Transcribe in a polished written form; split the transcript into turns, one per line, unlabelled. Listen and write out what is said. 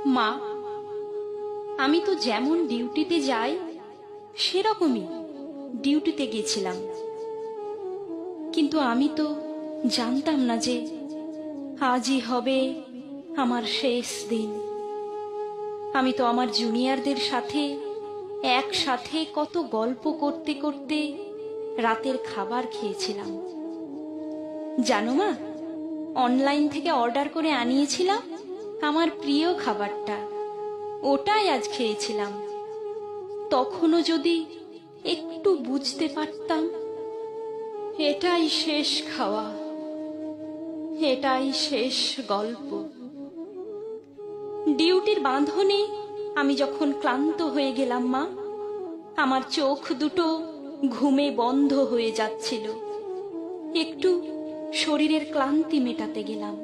মা, আমি তো যেমন ডিউটিতে যাই সেরকমই ডিউটিতে গেছিলাম, কিন্তু আমি তো জানতাম না যে আজই হবে আমার শেষ দিন। আমি তো আমার জুনিয়রদের সাথে একসাথে কত গল্প করতে করতে রাতের খাবার খেয়েছিলাম। জানো মা, অনলাইন থেকে অর্ডার করে আনিয়েছিলাম আমার প্রিয় খাবারটা, ওটাই আজ খেয়েছিলাম। তখনও যদি একটু বুঝতে পারতাম এটাই শেষ খাওয়া, এটাই শেষ গল্প। ডিউটির বাঁধনে আমি যখন ক্লান্ত হয়ে গেলাম মা, আমার চোখ দুটো ঘুমে বন্ধ হয়ে যাচ্ছিল, একটু শরীরের ক্লান্তি মেটাতে গেলাম।